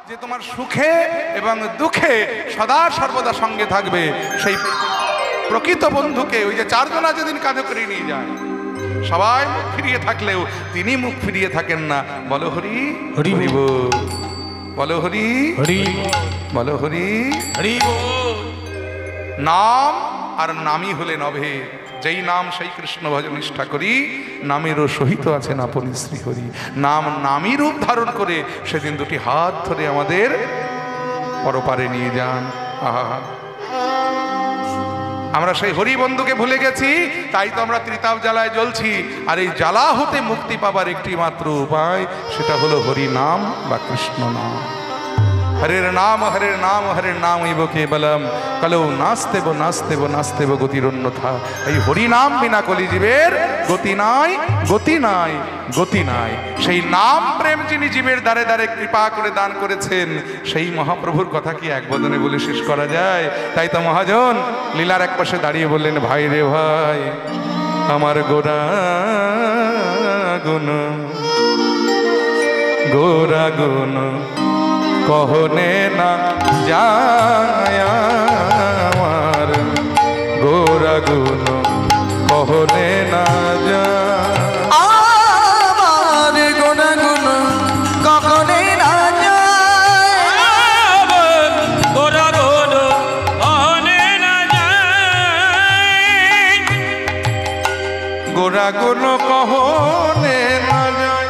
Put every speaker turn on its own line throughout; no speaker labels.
যে তোমার সুখে এবং দুঃখে সদা সর্বদা সঙ্গে থাকবে, সেই প্রকৃত বন্ধুকে ওই যে চারজনা যেদিন কাঁধে করে নিয়ে যায়, সবাই মুখ ফিরিয়ে থাকলেও তিনি মুখ ফিরিয়ে থাকেন না। বলো হরি হরি বল, বলো হরি হরি, বলো হরি হরি বল। নাম আর নামই হলেন অভেদ। যেই নাম সেই কৃষ্ণ ভজন নিষ্ঠা করি, নামেরও সহিত আছেন আপনি শ্রীহরি। নাম নামই রূপ ধারণ করে সেদিন দুটি হাত ধরে আমাদের পরপারে নিয়ে যান। আহা, আমরা সেই হরি বন্ধুকে ভুলে গেছি, তাই তো আমরা ত্রিতাপ জ্বালায় জ্বলছি। আর এই জ্বালা হতে মুক্তি পাবার একটি মাত্র উপায়, সেটা হলো হরি নাম বা কৃষ্ণ নাম। হরের নাম হরের নাম হরের নাম ইব কেবলম, কলৌ নাস্তেব নাস্তেব নাস্তেব গতিরন্যথা। এই হরি নাম বিনা কলিজীবের গতি নাই, গতি নাই, গতি নাই। সেই নাম প্রেম যিনি জীবের দ্বারে দ্বারে কৃপা করে দান করেছেন, সেই মহাপ্রভুর কথা কি এক বদনে বলে শেষ করা যায়? তাই তো মহাজন লীলার এক পাশে দাঁড়িয়ে বললেন, ভাই রে ভাই আমার গোরা গুণ, গোরা গুণ কহনে না যায় আমার, গোরা গুণ কহনে না যায়
আমার, গোরা গুণ কখনে না যায়, গোরা গুণ কহনে না যায়,
গোরা গুণ কহনে না যায়।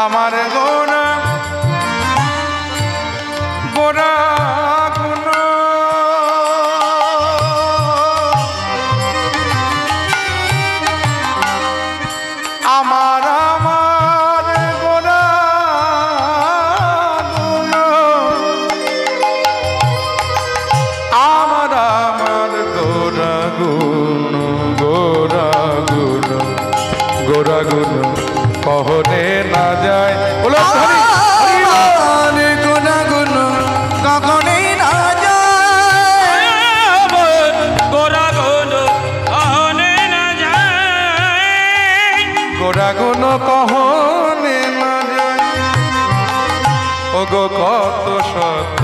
আমার গোরা গোরা গুণ আমার, আমার গোরা গুণ, আমার আমার গোরা গুণ, গোরা গুণ, গোরা গুণ কহনে না যায়। বলো
আমার গোরা গুণ কখনে না যায়, গোরা গুণ কহনে না যায়,
গোরা গুণ কহনে না যায়। ও গো কত শত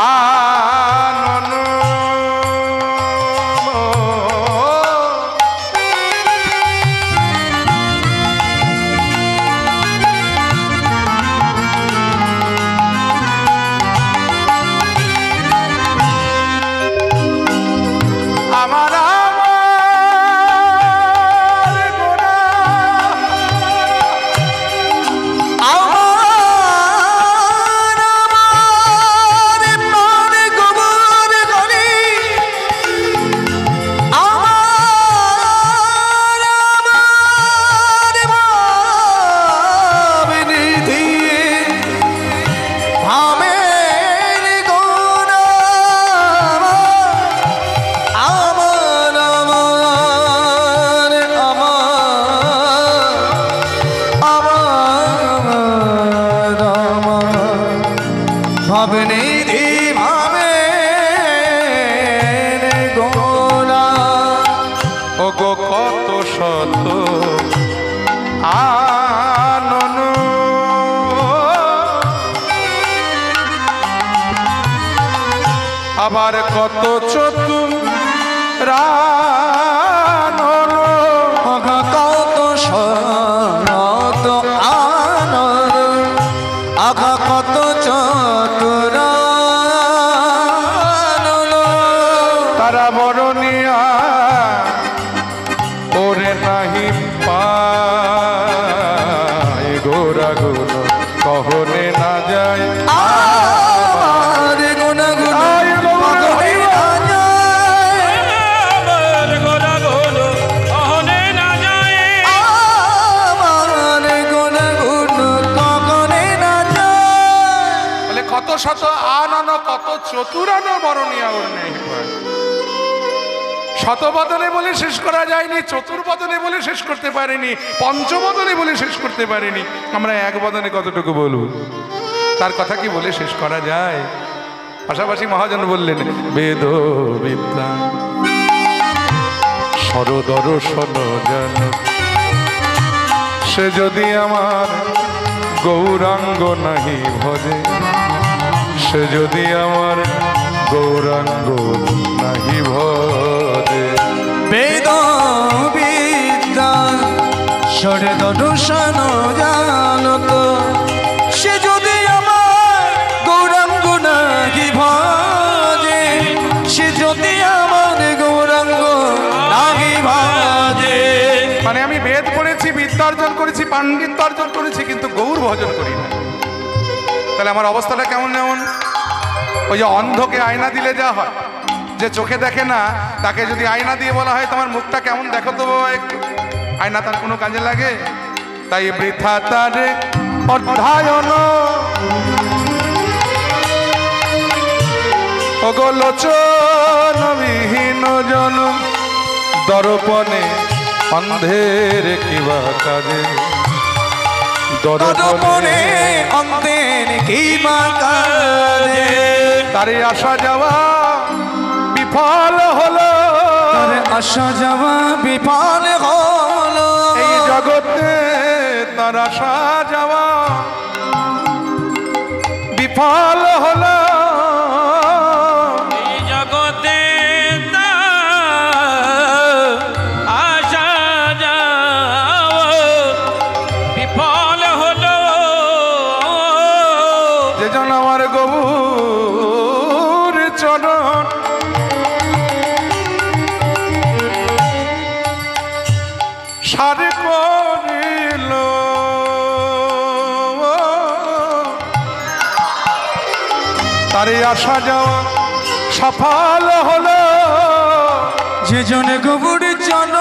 আনন আমার, আবার কত চতুর
কত শত আনর, আঘা কত চতুর
তারা বরণিয়া ওরে নাহি পায়, গোরা গুণ কহনে না যায়। শত আনন কত চতুরান বরণিয়া ওর নেই পায়। শতবদনে বলে শেষ করা যায়নি, চতুর্বদনে বলে শেষ করতে পারিনি, পঞ্চবদনে বলে শেষ করতে পারিনি, আমরা এক বদনে কতটুকু বলবো? তার কথা কি বলে শেষ করা যায়? পাশাপাশি মহাজন বললেন, বেদ বিদ্যা সরদর্শন জন সে যদি আমার গৌরাঙ্গ নাহি ভজে, সে যদি আমার গৌরাঙ্গ নাহি ভজে।
বেদ বিদ্যা সরে দর্শন জানত, সে যদি আমার গৌরাঙ্গ নাহি ভজে, সে যদি আমার গৌরাঙ্গ নাহি ভজে।
মানে আমি বেদ পড়েছি, বিদ্যা অর্জন করেছি, পাণ্ডিত্য অর্জন করেছি, কিন্তু গৌর ভজন করি না। তাহলে আমার অবস্থাটা কেমন? যেমন ওই যে অন্ধকে আয়না দিলে যা হয়, যে চোখে দেখে না তাকে যদি আয়না দিয়ে বলা হয় তোমার মুখটা কেমন দেখো তো বাবা একটু, আয়না তার কোনো কাজে লাগে? তাই বৃথা তার অধ্যায়ন অগোলোচন বিহীন জন, দর্পণে অন্ধের কিবা কাজে,
দর্পণে অন্ধের কিবা কাজে।
তারে আসা যাওয়া বিফল হলো,
তারে আসা যাওয়া বিফল হলো।
এই জগতে তার আসা যাওয়া বিফল হলো,
এই জগতে আসা যাওয়া বিফল হলো।
যেজন আমার গৌর চরণ সারে করিল, তারে আসা যাওয়া সফল হলো।
যে জন গৌর জন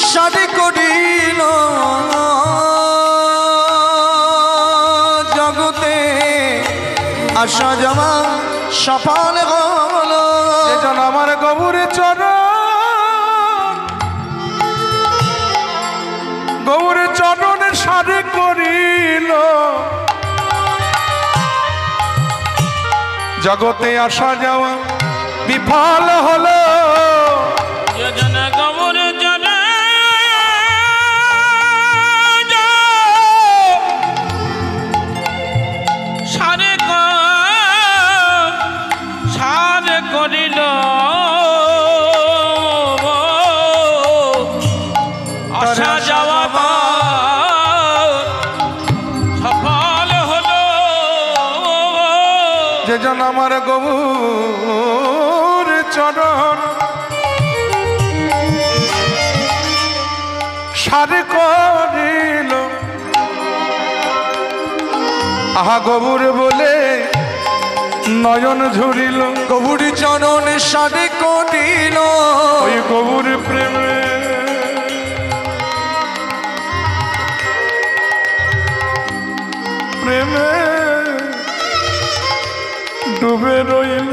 সারে করিল, জগতে আসা যাওয়া সফল হলো।
যেজন আমার গৌর চরণ, গৌর চরণ সারে করিল, জগতে আসা যাওয়া বিফল হলো।
যোজন গৌর জন সারে সারে করিল, আসা যাওয়া সফল হলো।
যেজন আমার গৌর চরণ সারে করিল, আহা গৌর বলে নয়ন ঝরিল,
গৌর চরণ সারে করিল।
ওই গৌর প্রেমে প্রেমে ডুবে রইল,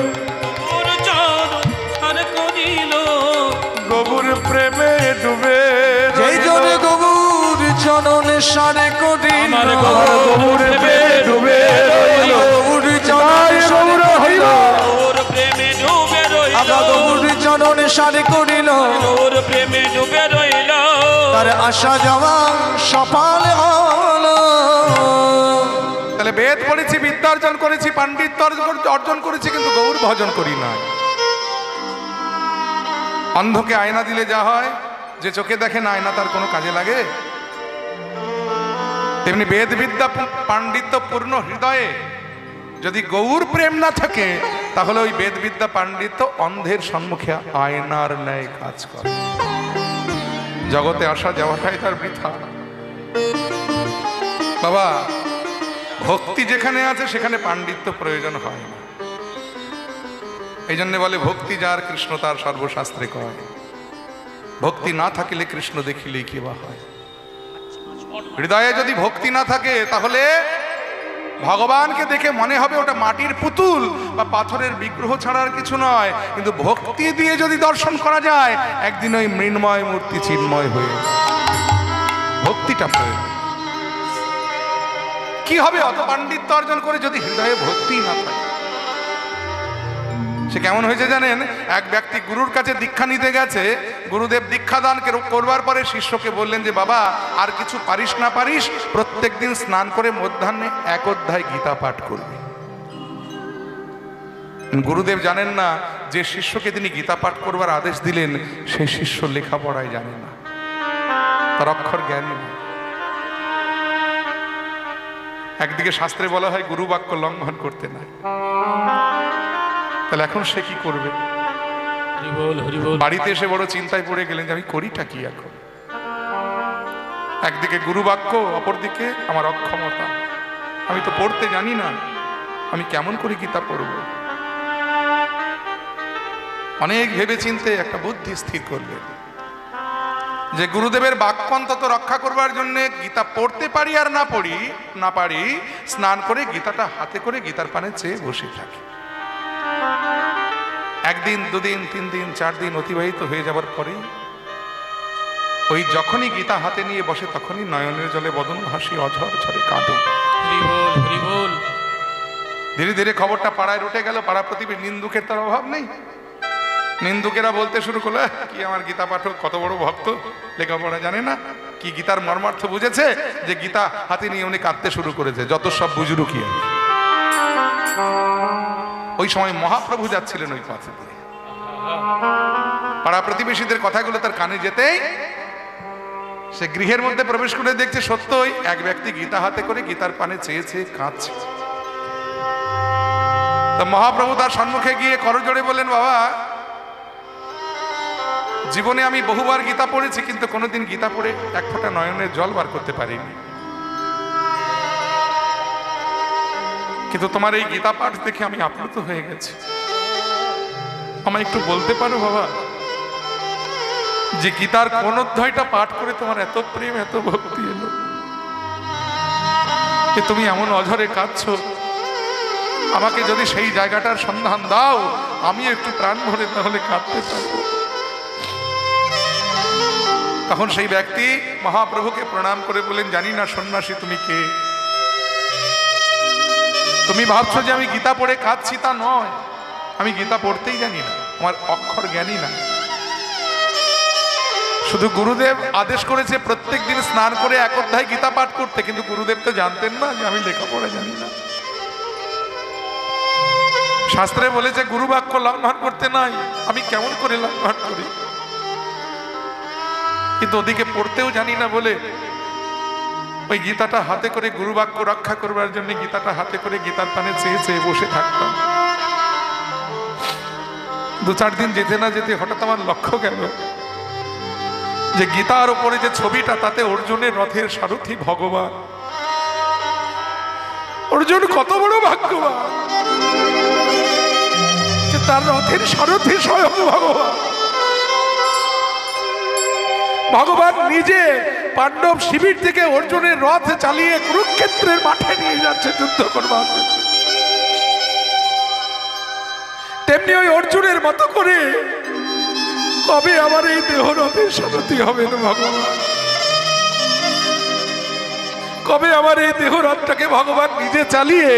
গৌর চরণ সারে করিল,
গৌর প্রেমে ডুবে
যেই
রইল।
জন গৌর চরণ সারে করিল,
আমার
গৌর প্রেমে ডুবে রইল,
গৌর চরণ
জয় গৌর হইল।
গৌর প্রেমে ডুবে রইল,
আগা গৌর চরণ সারে করিল,
গৌর প্রেমে ডুবে রইল।
তার আসা যাওয়া সফল হলো।
তাহলে বেদ পড়েছি, বিদ্যা অর্জন করেছি, পাণ্ডিত্য অর্জন করেছি, কিন্তু গৌর ভজন করি না। অন্ধকে আয়না দিলে যা হয়, যে চোখে দেখে না আয়না তার কোনো কাজে লাগে? তেমনি বেদ বিদ্যা পাণ্ডিত্য পূর্ণ হৃদয়ে যদি গৌর প্রেম না থাকে, তাহলে ওই বেদ বিদ্যা পাণ্ডিত্য অন্ধের সম্মুখে আয়নার ন্যায় কাজ করে। জগতে আসা যাওয়াটাই তার বৃথা। বাবা, ভক্তি যেখানে আছে সেখানে পাণ্ডিত্য প্রয়োজন হয় না। এই জন্য বলে ভক্তি যার কৃষ্ণ তার সর্বশাস্ত্রে কয়। ভক্তি না থাকিলে কৃষ্ণ দেখিলেই কি বা হয়। হৃদয়ে যদি ভক্তি না থাকে তাহলে ভগবানকে দেখে মনে হবে ওটা মাটির পুতুল বা পাথরের বিগ্রহ ছাড়ার কিছু নয়। কিন্তু ভক্তি দিয়ে যদি দর্শন করা যায়, একদিন ওই মৃন্ময় মূর্তি চিন্ময় হয়ে ভক্তিটা প্রয়োজন। কি হবে অত পাণ্ডিত্য অর্জন করে যদি হৃদয়ে ভক্তি না থাকে? সে কেমন হয়েছে জানেন? এক ব্যক্তি গুরুর কাছে দীক্ষা নিতে গেছে, গুরুদেব দীক্ষা দান করবার পরে শিষ্যকে বললেন যে বাবা, আর কিছু পারিস না পারিস, প্রত্যেক দিন স্নান করে মধ্যাহ্নে 1 অধ্যায় গীতা পাঠ করবি। গুরুদেব জানেন না যে শিষ্যকে তিনি গীতা পাঠ করবার আদেশ দিলেন সেই শিষ্য লেখাপড়ায় জানে না, তার অক্ষর জ্ঞান নেই। একদিকে শাস্ত্রে বলা হয় গুরু বাক্য লঙ্ঘন করতে নাই, তাহলে এখন সে কি করবে? বাড়িতে এসে বড় চিন্তায় পড়ে গেলেন যে আমি করিটা কি এখন। একদিকে গুরু বাক্য, অপরদিকে আমার অক্ষমতা, আমি তো পড়তে জানি না, আমি কেমন করে গীতা পড়ব? অনেক ভেবে চিন্তে একটা বুদ্ধি স্থির করলেন যে গুরুদেবের বাক্য অন্তত রক্ষা করবার জন্য গীতা পড়তে পারি আর না পারি, স্নান করে গীতাটা হাতে করে গীতার পানে চেয়ে বসে থাকি। 1 দিন 2 দিন 3 দিন 4 দিন অতিবাহিত হয়ে যাবার পরে ওই যখনই গীতা হাতে নিয়ে বসে তখনই নয়নের জলে বদন ভাসি অঝর ঝরে কাঁদে। ধীরে ধীরে খবরটা পাড়ায় রটে গেল। পাড়া প্রতিবেশী, নিন্দুকের তার অভাব নেই, নিন্দুকেরা বলতে শুরু করলো, কি আমার গীতা পাঠক কত বড় ভক্ত, লেখাপড়া জানে না, কি গীতার মর্মার্থ বুঝেছে যে গীতা হাতে নিয়ে উনি কাঁদতে শুরু করেছে, যত সব বুজুরু কি। ওই সময় মহাপ্রভু যাচ্ছিলেন ওই পথে দিয়ে। পাড়া প্রতিবেশীদের কথাগুলো তার কানে যেতেই সে গৃহের মধ্যে প্রবেশ করে দেখছে সত্যই এক ব্যক্তি গীতা হাতে করে গীতার পানে চেয়ে চেয়ে কাঁদছে। তো মহাপ্রভু তার সম্মুখে গিয়ে করজোড়ে বললেন, বাবা, জীবনে আমি বহুবার গীতা পড়েছি, কিন্তু কোনোদিন গীতা পড়ে 1 ফোঁটা নয়নের জল বার করতে পারিনি, কিন্তু তোমার এই গীতা পাঠ দেখে আমি আপ্লুত হয়ে গেছি। আমায় একটু বলতে পারো বাবা, যে গীতার কোন অধ্যায়টা পাঠ করে তোমার এত প্রেম এত ভক্তি এলো, যে তুমি এমন অঝরে কাঁদছো? আমাকে যদি সেই জায়গাটার সন্ধান দাও, আমি একটু প্রাণ ভরে তাহলে কাঁদতে পারবো। তখন সেই ব্যক্তি মহাপ্রভুকে প্রণাম করে বলেন, জানি না সন্ন্যাসী তুমি কে, তুমি ভাবছো যে আমি গীতা পড়ে কাঁদছি, তা নয়। আমি গীতা পড়তেই জানি না, আমার অক্ষর জ্ঞানী না। শুধু গুরুদেব আদেশ করেছে প্রত্যেক দিন স্নান করে 1 অধ্যায় গীতা পাঠ করতে, কিন্তু গুরুদেব তো জানতেন না যে আমি লেখাপড়া জানি না। শাস্ত্রে বলেছে গুরু বাক্য লঙ্ঘন করতে নাই, আমি কেমন করে লঙ্ঘন করি? কিন্তু ওদিকে পড়তেও জানি না বলে ওই গীতাটা হাতে করে গুরু বাক্য রক্ষা করবার জন্য গীতাটা হাতে করে গীতার পানে চেয়ে চেয়ে বসে থাকতাম। 2-4 দিন যেতে না যেতে হঠাৎ আমার লক্ষ্য গেল যে গীতার উপরে যে ছবিটা, তাতে অর্জুনের রথের সারথি ভগবান। অর্জুন কত বড় ভাগ্যবান যে তার রথের সারথি স্বয়ং ভগবান। ভগবান নিজে পাণ্ডব শিবির থেকে অর্জুনের রথ চালিয়ে কুরুক্ষেত্রের মাঠে নিয়ে যাচ্ছে যুদ্ধ করবার। তেমনি ওই অর্জুনের মতো করে কবে আমার এই দেহ রথের সারথি হবেন ভগবান? কবে আমার এই দেহ রথটাকে ভগবান নিজে চালিয়ে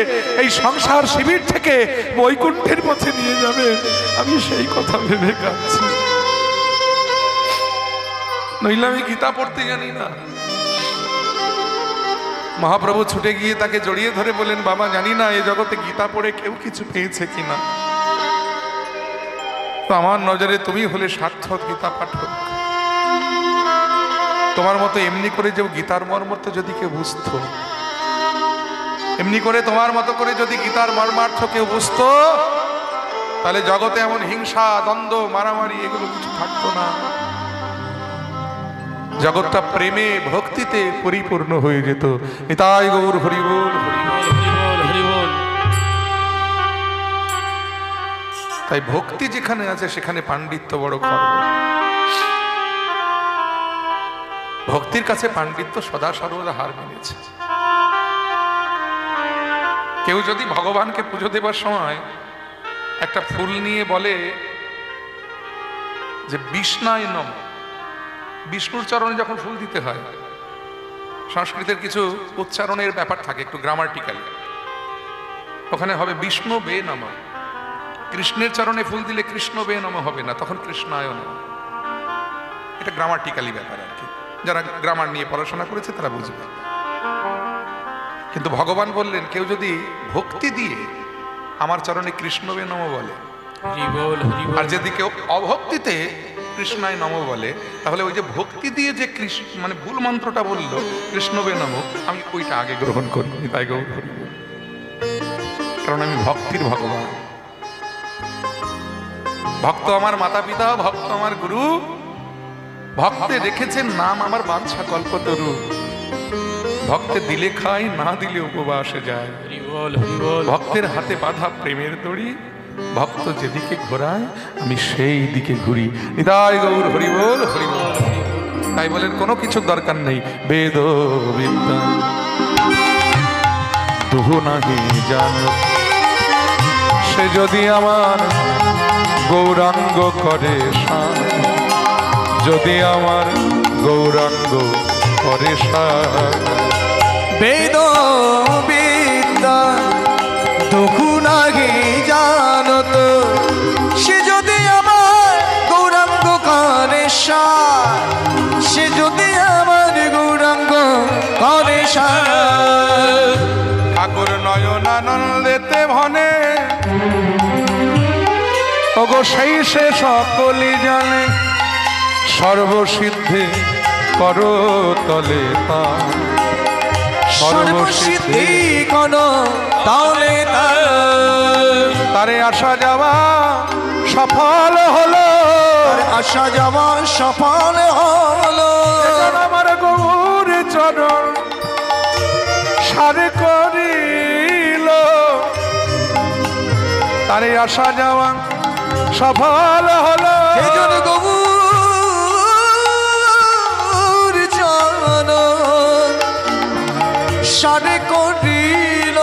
এই সংসার শিবির থেকে বৈকুণ্ঠের পথে নিয়ে যাবে? আমি সেই কথা ভেবে কাঁদছি। নইলে আমি গীতা পড়তে জানি না। মহাপ্রভু ছুটে গিয়ে তাকে জড়িয়ে ধরে বলেন, বাবা, জানি না এই জগতে গীতা পড়ে কেউ কিছু পেয়েছে কিনা, তো আমার নজরে তুমি হলে সার্থক গীতা পাঠক। তোমার মতো এমনি করে যে গীতার মর্মার্থ যদি কেউ বুঝতো, এমনি করে তোমার মতো করে যদি গীতার মর্মার্থ কেউ বুঝতো, তাহলে জগতে এমন হিংসা, দ্বন্দ্ব, মারামারি এগুলো কিছু থাকতো না। জগৎটা প্রেমে ভক্তিতে পরিপূর্ণ হয়ে যেত। নিতাই গৌর হরি বল, হরি বল, হরি বল, হরি বল। তাই ভক্তি যেখানে আছে সেখানে পাণ্ডিত্য বড় খর্ব। ভক্তির কাছে পাণ্ডিত্য সদা সর্বদা হার মেনেছে। কেউ যদি ভগবানকে পুজো দেবার সময় একটা ফুল নিয়ে বলে যে বিষ্ণায় নম, বিষ্ণুর চরণে যখন ফুল দিতে হয়, সংস্কৃতের কিছু উচ্চারণের ব্যাপার থাকে, একটু গ্রামাটিক্যাল। ওখানে হবে বিষ্ণু বে নমঃ, কৃষ্ণের চরণে ফুল দিলে কৃষ্ণ বে নম হবে না, তখন কৃষ্ণায় নমঃ। এটা গ্রামাটিক্যালি ব্যাপার আর কি, যারা গ্রামার নিয়ে পড়াশোনা করেছে তারা বুঝবে। কিন্তু ভগবান বললেন কেউ যদি ভক্তি দিয়ে আমার চরণে কৃষ্ণ বে নম বলে,
হরি বল হরি বল।
আর যদি কেউ অভক্তিতে কৃষ্ণায় নম বলে, তাহলে ওই যে ভক্তি দিয়ে যে কৃষ্ণ মানে ভুল মন্ত্রটা বলল কৃষ্ণ বে নম, আমি ওইটা আগে গ্রহণ করব, তাই গৌর হরি বল। কারণ আমি ভক্তির ভগবান, ভক্ত আমার মাতা পিতা, ভক্ত আমার গুরু, ভক্তে রেখেছেন নাম আমার বাঞ্ছা কল্পতরু। ভক্তে দিলে খাই, না দিলে উপবাসে যায়।
হরি বল হরি বল।
ভক্তের হাতে বাঁধা প্রেমের দড়ি, ভক্ত যেদিকে ঘোরায় আমি সেই দিকে ঘুরি। নিতাই গৌর হরি বল হরি বল। তাই বলেন কোনো কিছুর দরকার নেই, বেদ বিদ্যা তুহু নাহি জান, সে যদি আমার গৌরাঙ্গ করে শান, যদি আমার গৌরাঙ্গ করে শান।
বেদ বিদ্যা তখু নাহি জানত, সে যদি আমার গৌরাঙ্গ করে সার, সে যদি আমার গৌরাঙ্গ করে সার।
ঠাকুর নয়নানন্দেতে ভনে, ওগো সেই সে সকলই জানে, সর্বসিদ্ধি করো তলে তা,
সর্বসিদ্ধি কোন তাহলে
তারে আসা যাওয়া সফল হলো,
তার আসা যাওয়া সফল হলো।
আমার গৌর চরণ সারে করিল, তারে আসা যাওয়া সফল হলো।
সেজন গৌর চরণ সারে করিল,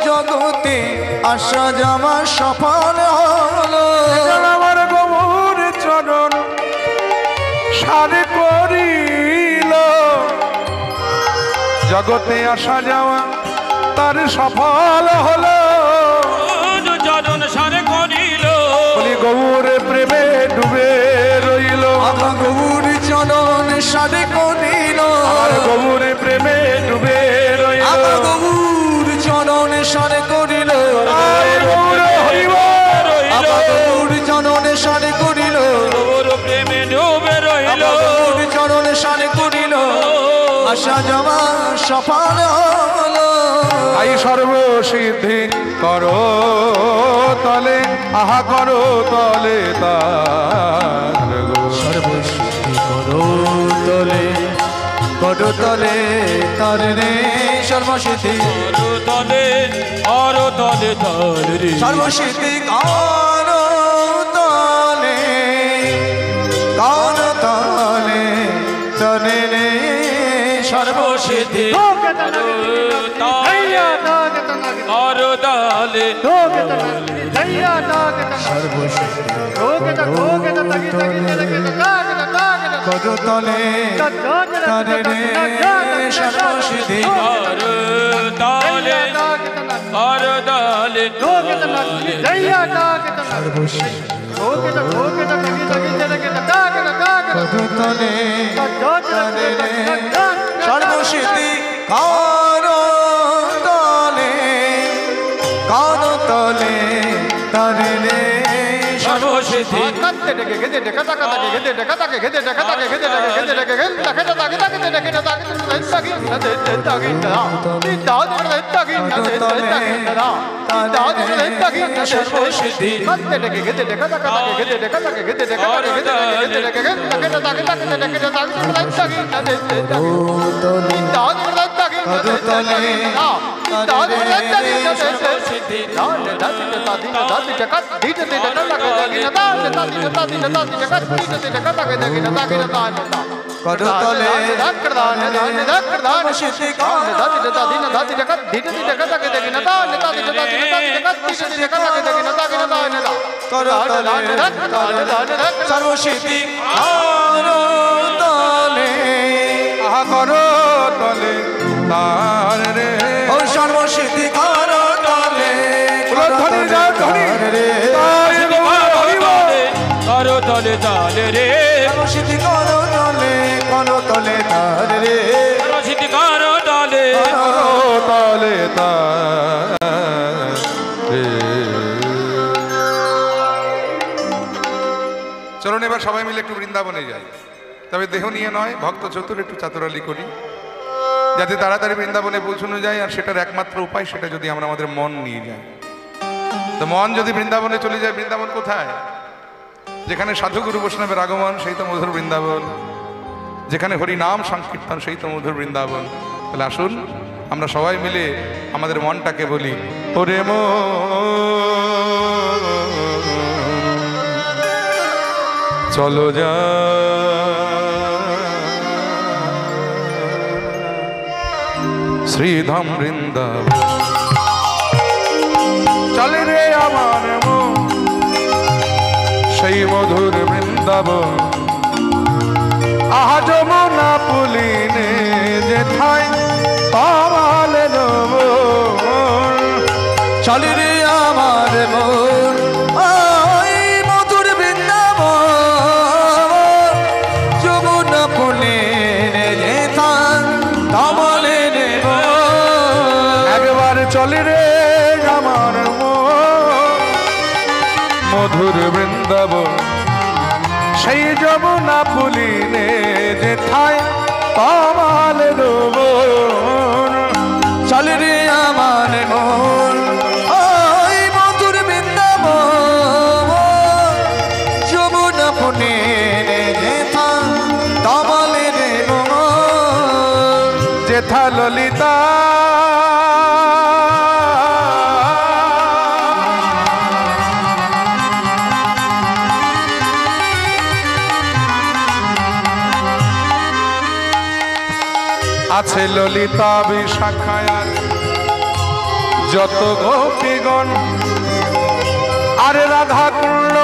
জগতে আসা যাওয়া সফল হলো।
আমার গৌর চরণ সারে করিল, জগতে আসা যাওয়া তার সফল হলো।
চরণ সারে করিল,
বলি গৌর প্রেমে ডুবে রইল,
আমার গৌর চরণ সারে করিল,
আর গৌর প্রেমে ডুবে রইল।
আমার গৌর চরণ সারে করিল,
আয় গৌর হরি বল।
আমার গৌর চরণ সারে করিল,
গৌর প্রেমে ডুবে রইল।
আমার গৌর চরণ সারে করিল, আসা যাওয়া সফল হলো।
আই সর্বসিদ্ধি করো তলে, আহা করো তলে তার গো।
সর্বসিদ্ধি করো তলে, করো তলে তার রে সর্বসিদ্ধি,
করো তলে করো তলে তল রে।
সর্বসিদ্ধি করো তলে, করো তলে তলে রে সর্বসিদ্ধি।
করো তলে
করো তলে তারে রে সর্বসিদ্ধি।
করো তলে করো তলে
করো তলে তারে রে সর্বসিদ্ধি। করো তলে, করো তলে তারে রে সর্বসিদ্ধি। করতলে সর্বশিতি করতলে
আহা করো তলে তার রে
ও সর্বশিতি করতলে
ধ্বনি রে
তালে রে
কলসিটি করো তলে তার রে
কলসিটি করো তালে
তালে তালে। চলুন এবার সবাই মিলে একটু বৃন্দাবনে যাই, তবে দেহ নিয়ে নয়, ভক্ত চতুর একটু চাতুরালি করি যাতে তাড়াতাড়ি বৃন্দাবনে পৌঁছানো যায়। আর সেটার একমাত্র উপায় সেটা যদি আমরা আমাদের মন নিয়ে যাই। তো মন যদি বৃন্দাবনে চলে যায়, বৃন্দাবন কোথায়? যেখানে সাধুগুরু বৈষ্ণবের আগমন সেই তো মধুর বৃন্দাবন, যেখানে হরি নাম সংকীর্তন সেই তো মধুর বৃন্দাবন। তাহলে আসুন আমরা সবাই মিলে আমাদের মনটাকে বলি, ওরে চলো যা শ্রীধাম বৃন্দাবন। চলে রে আমার মন সেই মধুর বৃন্দাবন। আহা যমুনা পুলিনে যেথায় পাওয়াল নব।
চলে রে আমার মন ওই মধুর বৃন্দাবন। যমুনা পুলে যেতাম কমলে নেব।
একবার চলে রে আমার মন মধুর বৃন্দাবন। সেই যমুনা পুলিনে যেথায় পাওয়াল নব।
চলে রে আমার মন ওই মধুর বৃন্দাবন। যমুনা পুলে যেতাম কমলে নেব।
যেথা ললিতা আছে, ললিতা বিশাখায় যত গোপীগণ। আর রাধা কুণ্ড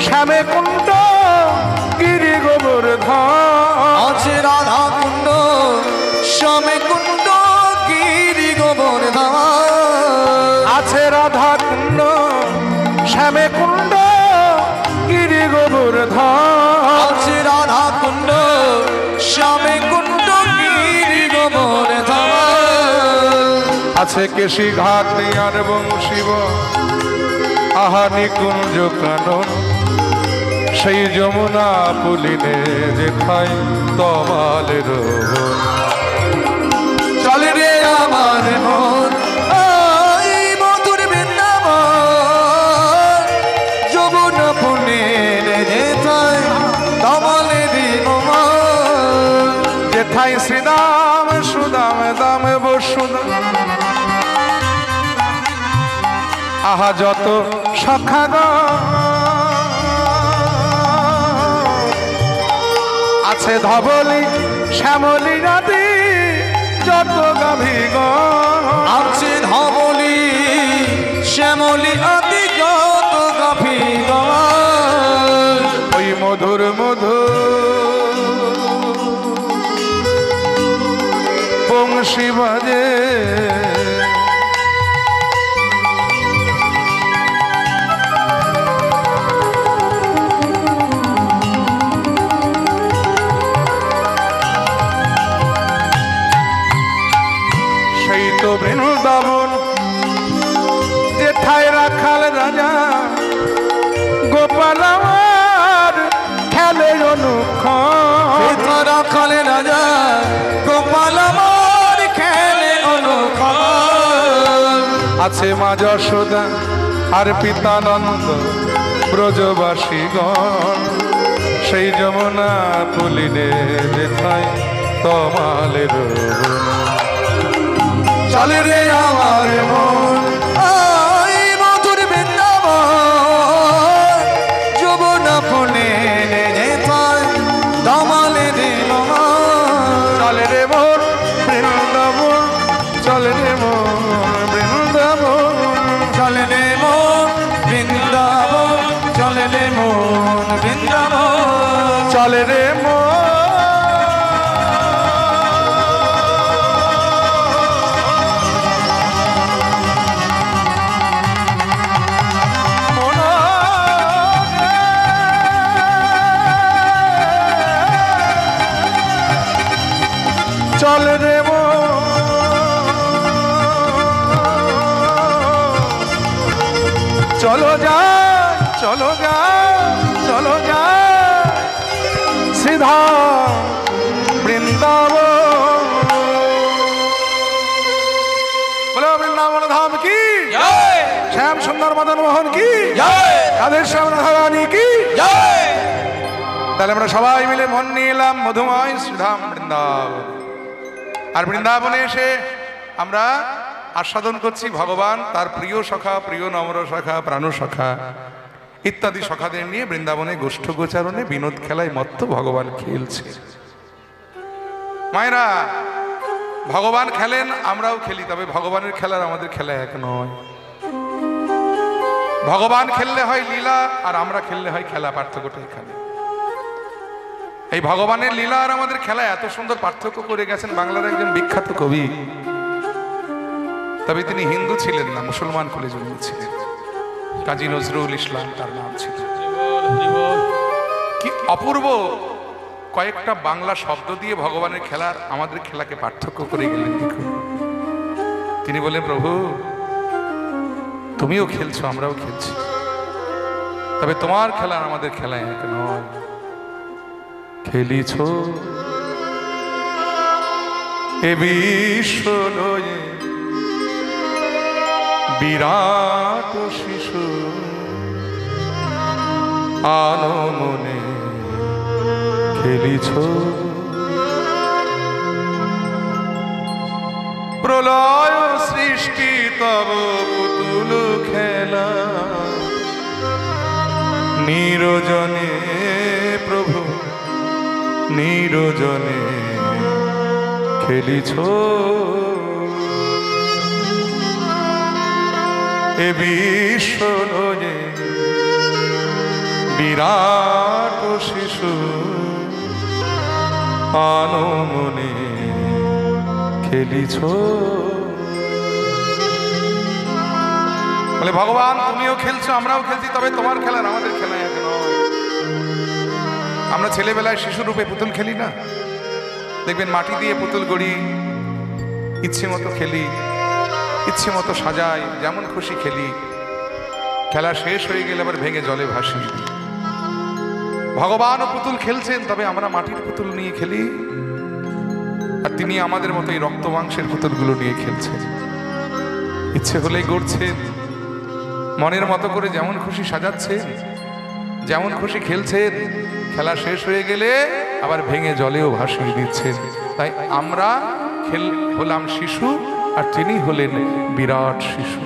শ্যামে কুণ্ড গিরি গোবর্ধন।
আছে রাধা কুণ্ড শ্যামে কুণ্ড গিরি গোবর্ধন।
আছে রাধা কুণ্ড শ্যামে কুণ্ড গিরি গোবর্ধন।
আছে রাধা কুণ্ড শ্যামে কুণ্ড গিরি গোবর্ধন।
আছে কেশি ঘাট আর বংশীব আহা নিকুঞ্জ কানন। সেই যমুনা পুলিনে যেথায় তমালের বন।
চলে রে আমার মন ওই মধুর বৃন্দাবন। যমুনা পুলে যেতায় কমলে নেব।
যেথায় শ্রীদাম সুদাম দাম বসুদাম। আহা যত সখাগণ আছে, ধবলি শ্যামলি নদী যত গাভীগণ।
আছে ধবলি শ্যামলি আদি যত গাভীগণ।
ওই মধুর মধুর বংশী বাজে। সেই তো বৃন্দাবন যেথায় রাখাল রাজা গোপাল আমার খেলে অনুক্ষণ।
রাখালে রাজা গোপাল আমার খেলে অনুক্ষণ।
আছে মা যশোদা আর পিতানন্দ ব্রজবাসীগণ। সেই যমুনা পুলিনে যেথায় তমালের বন।
চলে রে আমার মন ওই মধুর বৃন্দাবন। যমুনা পুলে যেতায় কমলে নেব।
চলে রে মোর বৃন্দাবন। চলে রে মোর বৃন্দাবন।
চলে রে মন বৃন্দাবন। চলে রে মন বৃন্দাবন।
চলে রে মোর
চল রে চলো যাই চলো যাই চলো যাই সিধা বৃন্দাবন। বলো বৃন্দাবন ধাম কি, শ্যাম সুন্দর মদন মোহন কি, রাধে শ্যাম রাধারানী কি। তাহলে আমরা সবাই মিলে মন নিয়ে এলাম মধুময় শ্রীধাম বৃন্দাবন। আর বৃন্দাবনে এসে আমরা আস্বাদন করছি ভগবান তার প্রিয় সখা, প্রিয় নম্র সখা, প্রাণ সখা ইত্যাদি সখাদের নিয়ে বৃন্দাবনে গোষ্ঠ গোচারণে বিনোদ খেলায় মত্ত ভগবান খেলছে। মায়েরা, ভগবান খেলেন, আমরাও খেলি, তবে ভগবানের খেলার আমাদের খেলা এক নয়। ভগবান খেললে হয় লীলা, আর আমরা খেললে হয় খেলা। পার্থক্যটা এখানে। এই ভগবানের লীলা আর আমাদের খেলা এত সুন্দর পার্থক্য করে গেছেন বাংলার একজন বিখ্যাত কবি। তবে তিনি হিন্দু ছিলেন না, মুসলমান কুলে জন্মেছিলেন। কাজী নজরুল ইসলাম তার নাম ছিল। কি অপূর্ব কয়েকটা বাংলা শব্দ দিয়ে ভগবানের খেলার আমাদের খেলাকে পার্থক্য করে গেলেন। দেখুন, তিনি বলেন, প্রভু তুমিও খেলছো, আমরাও খেলছি, তবে তোমার খেলা আর আমাদের খেলা এক নয়। খেলিছ এ বিশ্ব লয়ে বিরাট শিশু, আনো মনে খেলিছ প্রলয় সৃষ্টি তব পুতুল খেলা, নিরজনে প্রভু নিরজনে খেলিছ এ বিশ্ব লয়ে বিরাট শিশু, আনো মনে খেলিছ। বলে ভগবান তুমিও খেলছো, আমরাও খেলছি, তবে তোমার খেলার আমাদের খেলা এক নয়। আমরা ছেলেবেলায় শিশু রূপে পুতুল খেলি না? দেখবেন মাটি দিয়ে পুতুল গড়ি, ইচ্ছে মতো খেলি, ইচ্ছে মতো সাজাই, যেমন খুশি খেলি। খেলা শেষ হয়ে গেলে আবার ভেঙে জলে ভাসি। ভগবানও পুতুল খেলছেন, তবে আমরা মাটির পুতুল নিয়ে খেলি, আর তিনি আমাদের মতো এই রক্ত মাংসের পুতুলগুলো নিয়ে খেলছেন। ইচ্ছে হলেই গড়ছেন, মনের মতো করে যেমন খুশি সাজাচ্ছেন, যেমন খুশি খেলছেন। খেলা শেষ হয়ে গেলে আবার ভেঙে জলেও ভাসিয়ে দিচ্ছেন। তাই আমরা হলাম শিশু, আর তিনি হলেন বিরাট শিশু।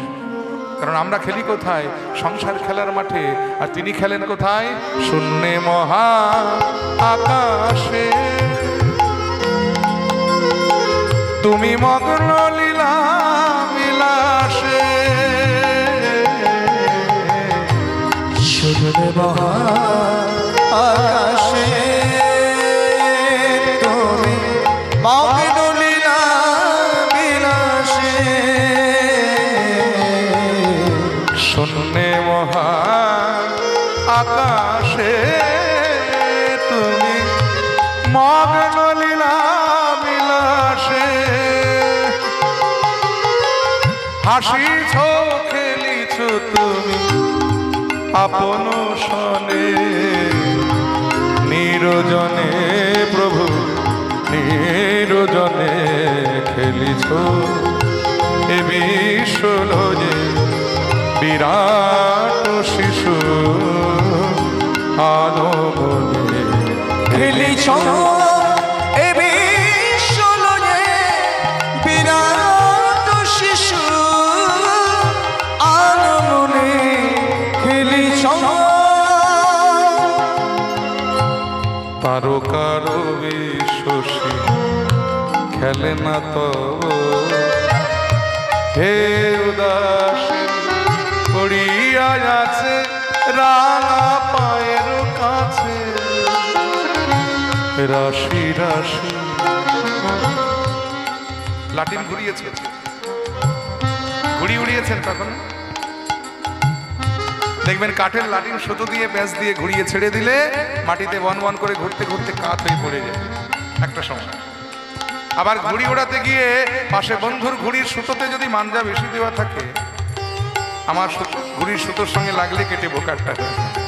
কারণ আমরা খেলি কোথায়? সংসার খেলার মাঠে, আর তিনি খেলেন কোথায়? শূন্যে মহা আকাশে। তুমি মগ্ন লীলা বিলাসে, শূন্যে মহা আকাশে তুমি মগ্ন লীলা বিলাসে।
শূন্যে মহা আকাশে তুমি মগ্ন লীলা বিলাসে, হাসিছ খেলিছ তুমি আপন সনে, নিরজনে প্রভু নিরজনে খেলিছ এ বিশ্ব লয়ে বিরাট শিশু, আনো মনে
খেলিছ এ বিশ্ব লয়ে বিরাট শিশু, আনো মনে খেলিছ।
তারকার বিশ্বসী খেলে না তো হে উদাসী, পড়িয়া আছে রাঙা পায়ের কাছে রাশি রাশি। লাটিন ঘুরিয়েছে, ঘুড়ি উড়িয়েছেন কখনো? দেখবেন কাঠের লাটিন সুতো দিয়ে প্যাঁচ দিয়ে ঘুরিয়ে ছেড়ে দিলে মাটিতে বন বন করে ঘুরতে ঘুরতে কাত হয়ে পড়ে যায় একটা সময়। আবার ঘুড়ি ওড়াতে গিয়ে পাশে বন্ধুর ঘুড়ির সুতোতে যদি মাঞ্জা বেশি দেওয়া থাকে, আমার ঘুড়ির সুতোর সঙ্গে লাগলে কেটে বোকারটা হয়ে যায়।